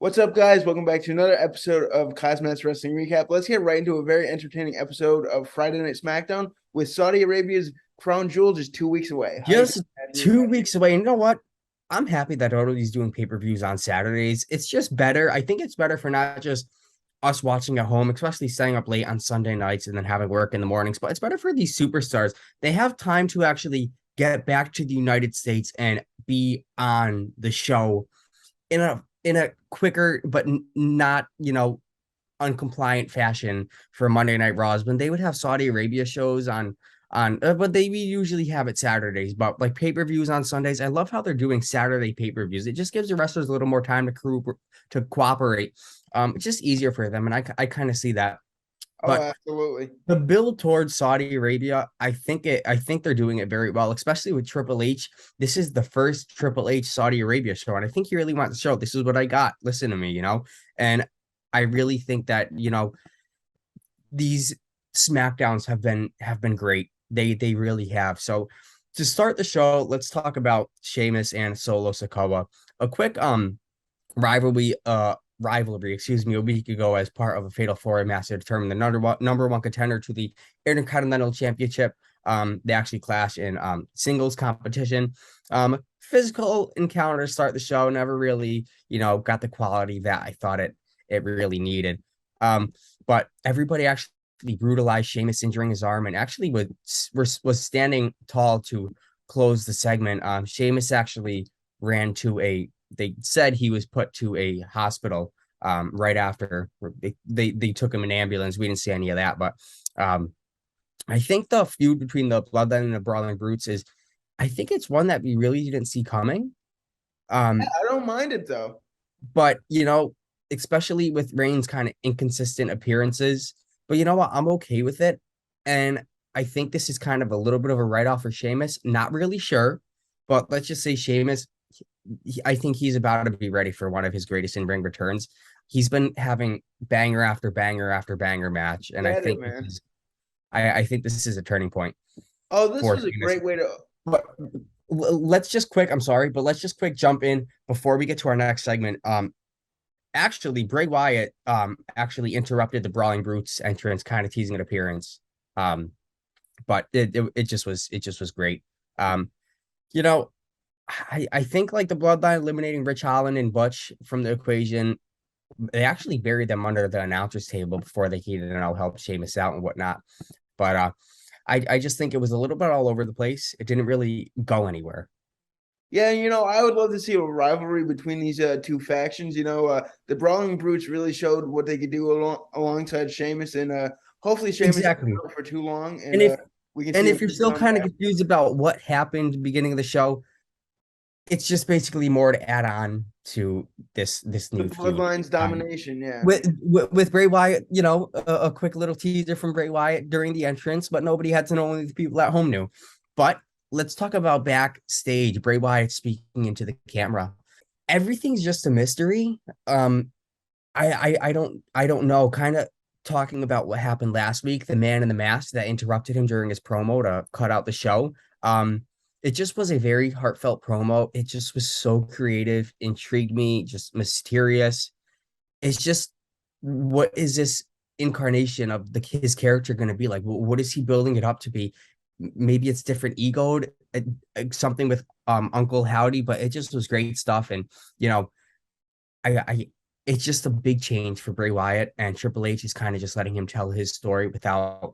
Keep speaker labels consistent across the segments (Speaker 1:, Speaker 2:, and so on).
Speaker 1: What's up, guys? Welcome back to another episode of KozMatt's Wrestling Recap. Let's get right into a very entertaining episode of Friday Night SmackDown with Saudi Arabia's crown jewel just 2 weeks away. How you
Speaker 2: Just
Speaker 1: doing,
Speaker 2: 2 weeks away. And you know what? I'm happy that WWE's doing pay-per-views on Saturdays. It's just better. I think it's better for not just us watching at home, especially staying up late on Sunday nights and then having work in the mornings, but it's better for these superstars. They have time to actually get back to the United States and be on the show in a quicker but not, uncompliant fashion for Monday Night Raws when they would have Saudi Arabia shows but we usually have it Saturdays, but like pay-per-views on Sundays. I love how they're doing Saturday pay-per-views. It just gives the wrestlers a little more time to cooperate. It's just easier for them, and I kind of see that.
Speaker 1: Oh,
Speaker 2: But
Speaker 1: absolutely.
Speaker 2: the build towards Saudi Arabia, I think they're doing it very well, especially with Triple H. This is the first Triple H Saudi Arabia show, and I think he really wants to show this is what I got. Listen to me. And I really think that these SmackDowns have been great. They really have. So to start the show, let's talk about Sheamus and Solo Sikoa. A quick rivalry, excuse me, a week ago as part of a fatal four-way match to determine the number one contender to the Intercontinental Championship. They actually clash in singles competition. Physical encounters start the show, never really, got the quality that I thought it really needed. But everybody actually brutalized Sheamus, injuring his arm, and actually was standing tall to close the segment. Sheamus actually ran to they said he was put to a hospital right after they took him in ambulance. We didn't see any of that, but I think the feud between the Bloodline and the Brawling Brutes I think it's one that we really didn't see coming.
Speaker 1: Yeah, I don't mind it though.
Speaker 2: But especially with Reigns' kind of inconsistent appearances. But you know what? I'm okay with it. And I think this is kind of a little bit of a write-off for Sheamus. Not really sure, but let's just say Sheamus, I think he's about to be ready for one of his greatest in-ring returns. He's been having banger after banger after banger match, and I
Speaker 1: Get it,
Speaker 2: think
Speaker 1: man.
Speaker 2: I think this is a turning point
Speaker 1: Oh, this
Speaker 2: for
Speaker 1: was a
Speaker 2: Sheamus.
Speaker 1: great way to.
Speaker 2: But let's just quick. I'm sorry, but let's just quick jump in before we get to our next segment. Actually, Bray Wyatt actually interrupted the Brawling Brutes entrance, kind of teasing an appearance. But it just was great. You know, I think like the Bloodline eliminating Rich Holland and Butch from the equation, they actually buried them under the announcer's table before they could, help Sheamus out and whatnot. But I just think it was a little bit all over the place. It didn't really go anywhere.
Speaker 1: Yeah, I would love to see a rivalry between these two factions. The Brawling Brutes really showed what they could do alongside Sheamus, and hopefully Sheamus
Speaker 2: Exactly.
Speaker 1: isn't out for too long, and
Speaker 2: And if
Speaker 1: we can
Speaker 2: and
Speaker 1: see a
Speaker 2: if you're
Speaker 1: big
Speaker 2: still kind of
Speaker 1: comeback.
Speaker 2: confused about what happened at the beginning of the show, it's just basically more to add on to this
Speaker 1: The
Speaker 2: new feud.
Speaker 1: Bloodline's domination, yeah.
Speaker 2: With Bray Wyatt, a quick little teaser from Bray Wyatt during the entrance, but nobody had to know, only the people at home knew. But let's talk about backstage. Bray Wyatt speaking into the camera. Everything's just a mystery. I don't know. Kind of talking about what happened last week, the man in the mask that interrupted him during his promo to cut out the show. It just was a very heartfelt promo. It just was so creative, intrigued me, just mysterious. It's just, what is this incarnation of his character going to be like? What is he building it up to be? Maybe it's different egoed, something with Uncle Howdy, but it just was great stuff. And you know, I it's just a big change for Bray Wyatt, and Triple H is kind of just letting him tell his story without,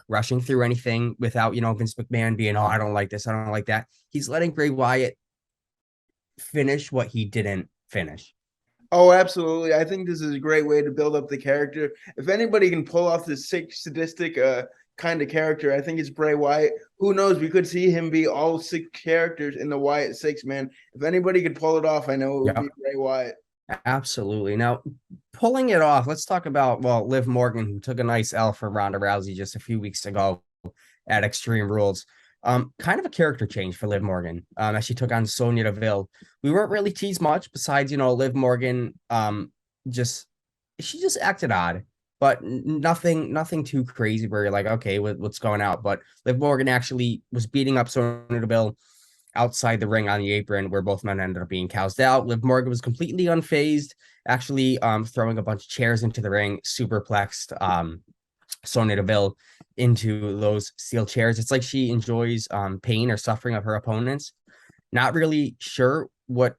Speaker 2: rushing through anything, without, Vince McMahon being, oh, I don't like this, I don't like that. He's letting Bray Wyatt finish what he didn't finish.
Speaker 1: Oh, absolutely. I think this is a great way to build up the character. If anybody can pull off this sick, sadistic kind of character, I think it's Bray Wyatt. Who knows? We could see him be all six characters in the Wyatt Six, man. If anybody could pull it off, I know it would
Speaker 2: Yeah,
Speaker 1: be Bray Wyatt.
Speaker 2: absolutely. Now, pulling it off, let's talk about, well, Liv Morgan, who took a nice L from Ronda Rousey just a few weeks ago at Extreme Rules. Kind of a character change for Liv Morgan, as she took on Sonya Deville. We weren't really teased much besides, Liv Morgan, just she just acted odd, but nothing too crazy where you're like, okay, what's going out? But Liv Morgan actually was beating up Sonya Deville. outside the ring on the apron, where both men ended up being cowsed out. Liv Morgan was completely unfazed, actually throwing a bunch of chairs into the ring, superplexed Sonya Deville into those steel chairs. It's like she enjoys pain or suffering of her opponents. Not really sure what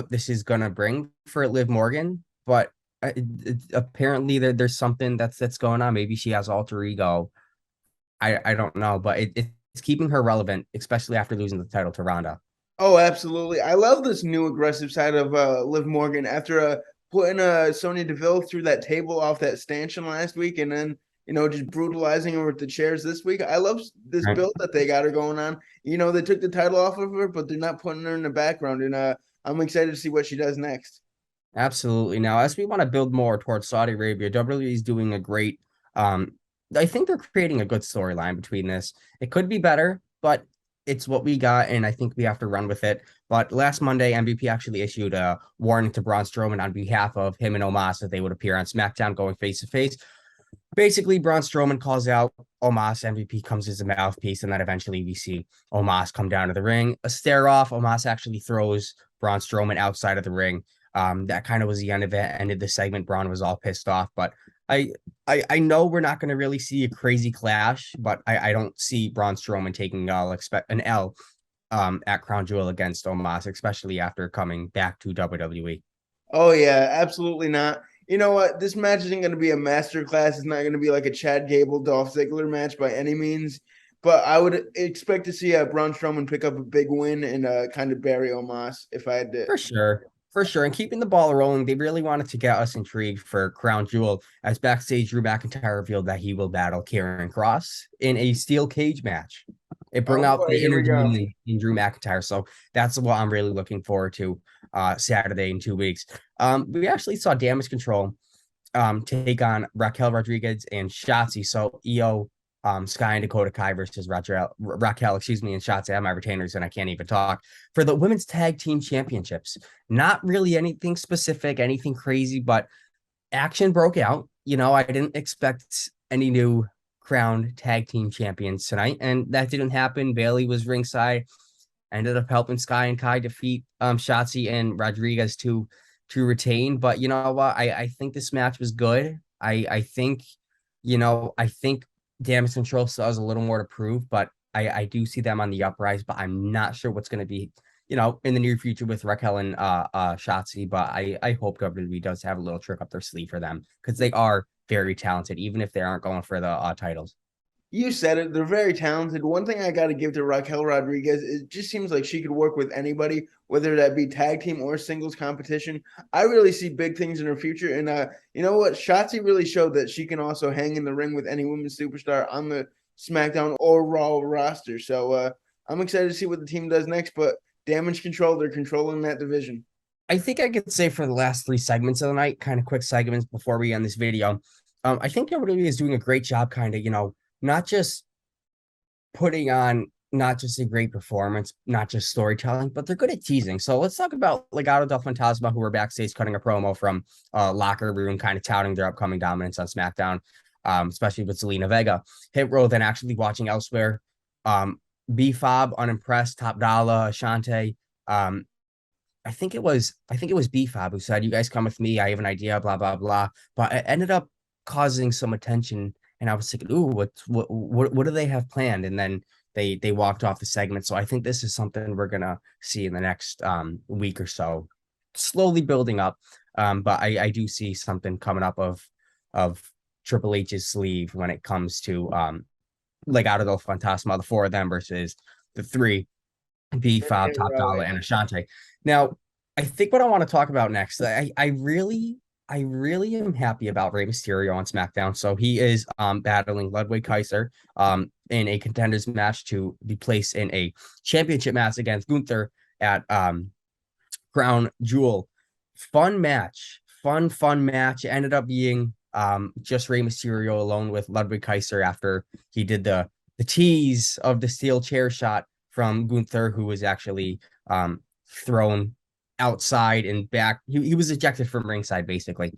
Speaker 2: this is gonna bring for Liv Morgan, but apparently there's something that's going on. Maybe she has alter ego. I don't know, but it's keeping her relevant, especially after losing the title to Ronda.
Speaker 1: Oh, absolutely. I love this new aggressive side of Liv Morgan after putting Sonya Deville through that table off that stanchion last week and then, just brutalizing her with the chairs this week. I love this
Speaker 2: Right.
Speaker 1: build that they got her going on. They took the title off of her, but they're not putting her in the background. And I'm excited to see what she does next.
Speaker 2: Absolutely. Now, as we want to build more towards Saudi Arabia, WWE is doing a great. Um, I think they're creating a good storyline between this. It could be better, but it's what we got, and I think we have to run with it. But last Monday, MVP actually issued a warning to Braun Strowman on behalf of him and Omos that they would appear on SmackDown going face to face. Basically, Braun Strowman calls out Omos. MVP comes as a mouthpiece, and then eventually we see Omos come down to the ring. A stare off. Omos actually throws Braun Strowman outside of the ring. That kind of was the end of it. Ended the segment. Braun was all pissed off, but I I know we're not going to really see a crazy clash, but I don't see Braun Strowman taking an L at Crown Jewel against Omos, especially after coming back to WWE.
Speaker 1: Oh yeah, absolutely not. You know what? This match isn't going to be a master class. It's not going to be like a Chad Gable Dolph Ziggler match by any means. But I would expect to see Braun Strowman pick up a big win and kind of bury Omos if I had to.
Speaker 2: For sure. For sure. And keeping the ball rolling, they really wanted to get us intrigued for Crown Jewel as backstage Drew McIntyre revealed that he will battle Karen Cross in a steel cage match. It bring
Speaker 1: Oh
Speaker 2: out
Speaker 1: boy,
Speaker 2: the
Speaker 1: here
Speaker 2: inner
Speaker 1: we go.
Speaker 2: demon in Drew McIntyre. So that's what I'm really looking forward to Saturday in 2 weeks. We actually saw Damage Control take on Raquel Rodriguez and Shotzi. So EO, Sky and Dakota Kai versus Raquel, excuse me, and Shotzi. I have my retainers and I can't even talk for the women's tag team championships. Not really anything specific, anything crazy, but action broke out. I didn't expect any new crowned tag team champions tonight, and that didn't happen. Bailey was ringside, ended up helping Sky and Kai defeat Shotzi and Rodriguez to retain. But you know what? I think this match was good. I think, I think Damage Control still has a little more to prove, but I do see them on the uprise, but I'm not sure what's going to be, in the near future with Raquel and Shotzi. But I hope WWE does have a little trick up their sleeve for them because they are very talented, even if they aren't going for the titles.
Speaker 1: You said it. They're very talented. One thing I got to give to Raquel Rodriguez, it just seems like she could work with anybody, whether that be tag team or singles competition. I really see big things in her future. And you know what? Shotzi really showed that she can also hang in the ring with any women's superstar on the SmackDown or Raw roster. So I'm excited to see what the team does next. But Damage Control, they're controlling that division.
Speaker 2: I think I could say for the last three segments of the night, kind of quick segments before we end this video. I think WWE is doing a great job, kind of, not just putting on not just a great performance, not just storytelling, but they're good at teasing. So let's talk about Legado del Fantasma, who were backstage cutting a promo from locker room, kind of touting their upcoming dominance on SmackDown, especially with Zelina Vega. Hit Row then actually watching elsewhere. B-Fob, unimpressed, Top Dollar, Ashante. I think it was B-Fob who said, "You guys come with me. I have an idea, blah, blah, blah." But it ended up causing some attention. And I was thinking, ooh, what do they have planned? And then they walked off the segment. So I think this is something we're gonna see in the next week or so, slowly building up. But I do see something coming up of Triple H's sleeve when it comes to Legado del Fantasma, the four of them versus the three, B-Fob, Top Dollar, and Ashante. Now, I think what I want to talk about next, I really am happy about Rey Mysterio on SmackDown. So he is battling Ludwig Kaiser in a contenders match to be placed in a championship match against Gunther at Crown Jewel. Fun match. Fun match. It ended up being just Rey Mysterio alone with Ludwig Kaiser after he did the tease of the steel chair shot from Gunther, who was actually thrown outside and back. He was ejected from ringside, basically.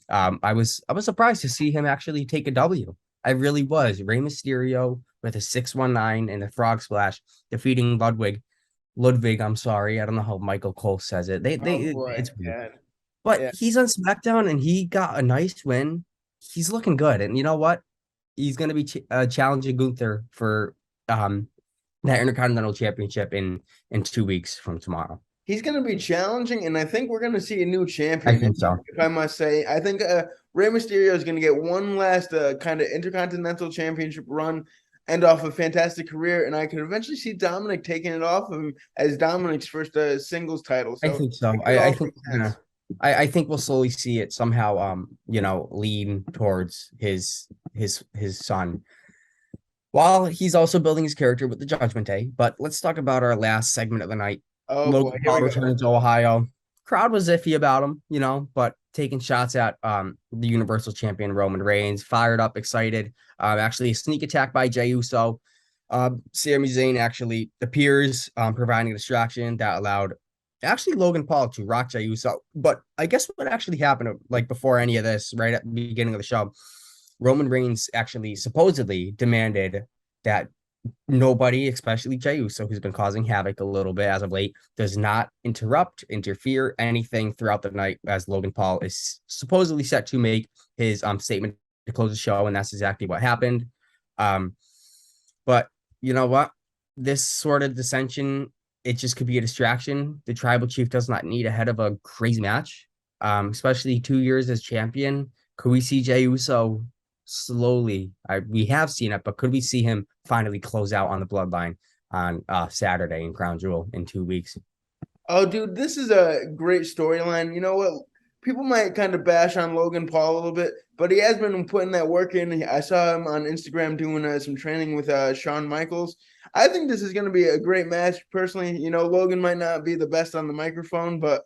Speaker 2: I was surprised to see him actually take a W. I really was. Rey Mysterio with a 619 and a frog splash, defeating Ludwig. Ludwig, I'm sorry. I don't know how Michael Cole says it.
Speaker 1: Oh boy,
Speaker 2: It's weird.
Speaker 1: yeah,
Speaker 2: But
Speaker 1: yeah.
Speaker 2: he's on SmackDown and he got a nice win. He's looking good. And you know what? He's going to be challenging Gunther for that Intercontinental Championship in 2 weeks from tomorrow.
Speaker 1: He's going to be challenging, and I think we're going to see a new
Speaker 2: I
Speaker 1: champion.
Speaker 2: think so.
Speaker 1: If I must say, I think Rey Mysterio is going to get one last kind of Intercontinental Championship run, end off a fantastic career, and I can eventually see Dominic taking it off of him as Dominic's first singles title.
Speaker 2: I
Speaker 1: So
Speaker 2: think so.
Speaker 1: it could all
Speaker 2: Think
Speaker 1: make sense.
Speaker 2: I think we'll slowly see it somehow lean towards his son. While he's also building his character with the Judgment Day. But let's talk about our last segment of the night.
Speaker 1: Oh boy,
Speaker 2: Logan
Speaker 1: here we
Speaker 2: Paul
Speaker 1: go.
Speaker 2: returning to Ohio. Crowd was iffy about him, but taking shots at the Universal Champion Roman Reigns, fired up, excited. Actually, a sneak attack by Jey Uso. Sami Zayn actually appears, providing a distraction that allowed actually Logan Paul to rock Jey Uso. But I guess what actually happened, like before any of this, right at the beginning of the show, Roman Reigns actually supposedly demanded that nobody, especially Jey Uso, who's been causing havoc a little bit as of late, does not interfere anything throughout the night as Logan Paul is supposedly set to make his statement to close the show, and that's exactly what happened. But you know what? This sort of dissension, it just could be a distraction. The tribal chief does not need ahead of a crazy match, especially 2 years as champion. Could we see Jey Uso slowly? We have seen it, but could we see him finally close out on the Bloodline on Saturday in Crown Jewel in 2 weeks?
Speaker 1: Oh, dude, this is a great storyline. You know what? People might kind of bash on Logan Paul a little bit, but he has been putting that work in. I saw him on Instagram doing some training with Shawn Michaels. I think this is going to be a great match. Personally, Logan might not be the best on the microphone, but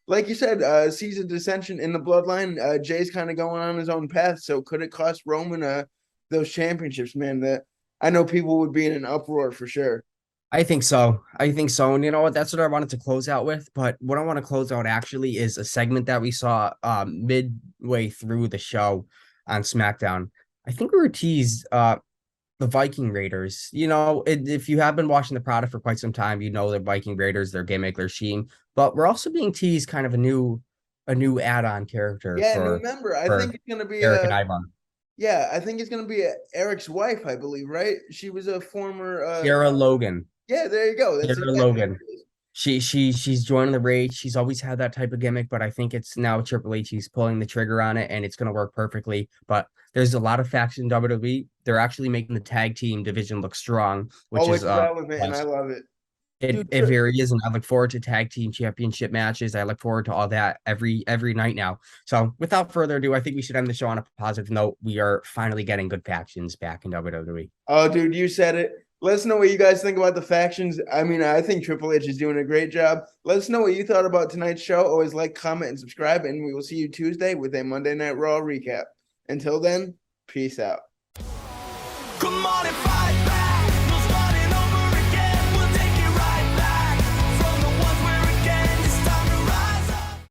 Speaker 1: like you said, sees a dissension in the bloodline. Jay's kind of going on his own path. So could it cost Roman those championships, man? That I know people would be in an uproar for sure.
Speaker 2: I think so. I think so. And you know what? That's what I wanted to close out with. But what I want to close out actually is a segment that we saw midway through the show on SmackDown. I think we were teased the Viking Raiders. If you have been watching the product for quite some time, you know the Viking Raiders, their gimmick, their sheen. But we're also being teased kind of a new add-on character
Speaker 1: Yeah, new member. I think it's gonna be
Speaker 2: Eric and Ivan.
Speaker 1: yeah, I think it's gonna be Eric's wife, I believe, right? She was a former
Speaker 2: Sarah Logan.
Speaker 1: yeah, there you go. That's
Speaker 2: Sarah
Speaker 1: exactly what
Speaker 2: Logan.
Speaker 1: it is.
Speaker 2: She's joining the raid. She's always had that type of gimmick, but I think it's now Triple H. He's pulling the trigger on it, and it's going to work perfectly. But there's a lot of factions in WWE. They're actually making the tag team division look strong, which
Speaker 1: Oh,
Speaker 2: is
Speaker 1: it's relevant and I
Speaker 2: plus.
Speaker 1: love it.
Speaker 2: It
Speaker 1: Dude,
Speaker 2: it very is, and I look forward to tag team championship matches. I look forward to all that every night now. So without further ado, I think we should end the show on a positive note. We are finally getting good factions back in WWE.
Speaker 1: oh, dude, you said it. Let us know what you guys think about the factions. I mean, I think Triple H is doing a great job. Let us know what you thought about tonight's show. Always like, comment, and subscribe, and we will see you Tuesday with a Monday Night Raw recap. Until then, peace out.
Speaker 3: Come on and fight.